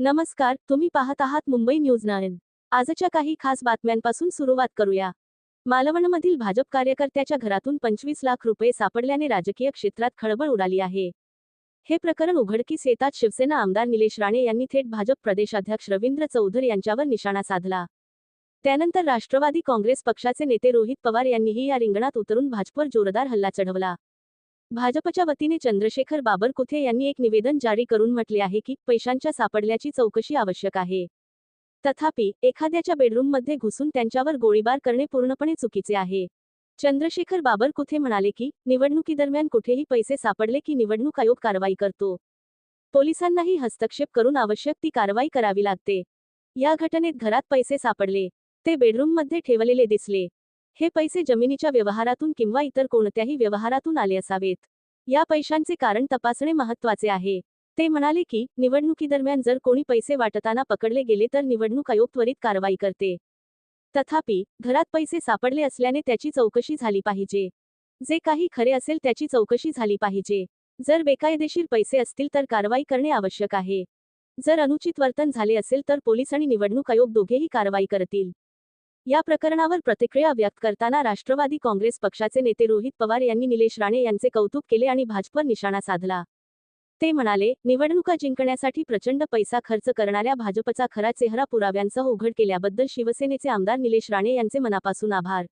नमस्कार, तुम्ही पाहत आहात मुंबई न्यूज 9। आजच्या काही खास बातम्यांपासून सुरुवात करूया। मालवणमधील भाजप कार्यकर्त्याच्या घरातून 25 लाख रुपये सापडल्याने राजकीय क्षेत्रात खळबळ उडाली आहे। हे प्रकरण उघडकीस येताच शिवसेना आमदार निलेश राणे यांनी थेट भाजप प्रदेशाध्यक्ष रवींद्र चौधरी यांच्यावर निशाणा साधला। त्यानंतर राष्ट्रवादी काँग्रेस पक्षाचे नेते रोहित पवार यांनीही या रिंगणात उतरून भाजपवर जोरदार हल्ला चढवला। भाजपच्या वतीने चंद्रशेखर बाबरकुथे यांनी एक निवेदन जारी करून म्हटले आहे की पैशांच्या सापडल्याची चौकशी आवश्यक आहे। तथापि एखाद्याच्या बेडरूममध्ये घुसून त्यांच्यावर गोळीबार करणे पूर्णपणे चुकीचे आहे। चंद्रशेखर बाबरकुथे म्हणाले की निवडणुकीदरम्यान कुठेही पैसे सापडले की निवडणूक आयोग कारवाई करतो। पोलिसांनाही हस्तक्षेप करून आवश्यक ती कारवाई करावी लागते। या घटनेत घरात पैसे सापडले, ते बेडरूममध्ये ठेवलेले दिसले। हे पैसे जमिनीच्या व्यवहारातून किंवा इतर कोणत्याही व्यवहारातून आले असावेत। या पैशांचे कारण तपासणे महत्त्वाचे आहे। ते म्हणाले की निवडणुकीदरम्यान जर कोणी पैसे वाटताना पकडले गेले तर निवडणूक आयोग त्वरित कारवाई करते। तथापि घरात पैसे सापडले असल्याने त्याची चौकशी झाली पाहिजे। जे काही खरे असेल त्याची चौकशी झाली पाहिजे। जर बेकायदेशीर पैसे असतील तर कारवाई करणे आवश्यक आहे। जर अनुचित वर्तन झाले असेल तर पोलीस आणि निवडणूक आयोग दोघेही कारवाई करतील। या प्रकरणावर प्रतिक्रिया व्यक्त करताना राष्ट्रवादी काँग्रेस पक्षाचे नेते रोहित पवार यांनी निलेश राणे यांचे कौतुक केले आणि भाजपवर निशाणा साधला। ते म्हणाले, निवडणुका जिंकण्यासाठी प्रचंड पैसा खर्च करणाऱ्या भाजपचा खरा चेहरा पुराव्यांसह उघड केल्याबद्दल शिवसेनेचे आमदार निलेश राणे यांचे मनापासून आभार।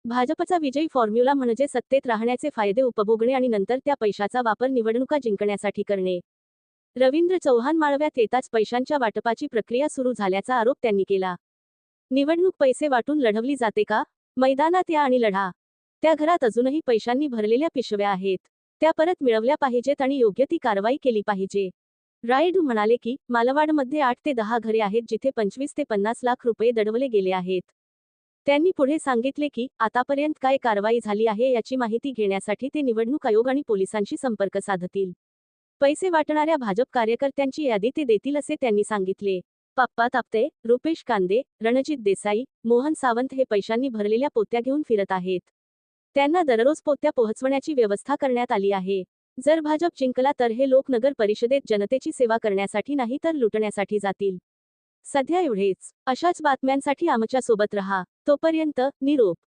भाजपचा विजयी फॉर्म्युला म्हणजे सत्तेत राहण्याचे फायदे उपभोगणे आणि नंतर त्या पैशाचा वापर निवडणुका जिंकण्यासाठी करणे। रवींद्र चव्हाण माळव्यात येताच पैशांच्या वाटपाची प्रक्रिया सुरू झाल्याचा आरोप त्यांनी केला। निवडणूक पैसे वाटून लढवली जाते का? मैदानात या आणि लढा। त्या घरात अजूनही पैशांनी भरलेल्या पिशव्या आहेत। त्या परत मिळवल्या पाहिजेत आणि योग्य ती कारवाई केली पाहिजे। रायडू म्हणाले की मालवणमध्ये 8 ते 10 घरे आहेत जिथे 25 ते 50 लाख रुपये दडवले गेले आहेत। त्यांनी पुढे सांगितले की आतापर्यंत काय कारवाई झाली आहे याची माहिती घेण्यासाठी ते निवडणूक आयोग आणि पोलिसांशी संपर्क साधतील। पैसे वाटणाऱ्या भाजप कार्यकर्त्यांची यादी ते देतील असे त्यांनी सांगितले। पप्पा तापते, रुपेश कांदे, रणजित देसाई, मोहन सावंत हे पैशांनी भरलेल्या पोत्या घेऊन फिरत आहेत। त्यांना दररोज पोत्या पोहोचवण्याची व्यवस्था करण्यात आली आहे। जर भाजप जिंकला तर हे लोक नगर परिषदेत जनतेची सेवा करण्यासाठी नाही तर लुटण्यासाठी जातील। सध्या एवढेच। अशाच बातम्यांसाठी आमच्या सोबत रहा। तोपर्यंत निरोप।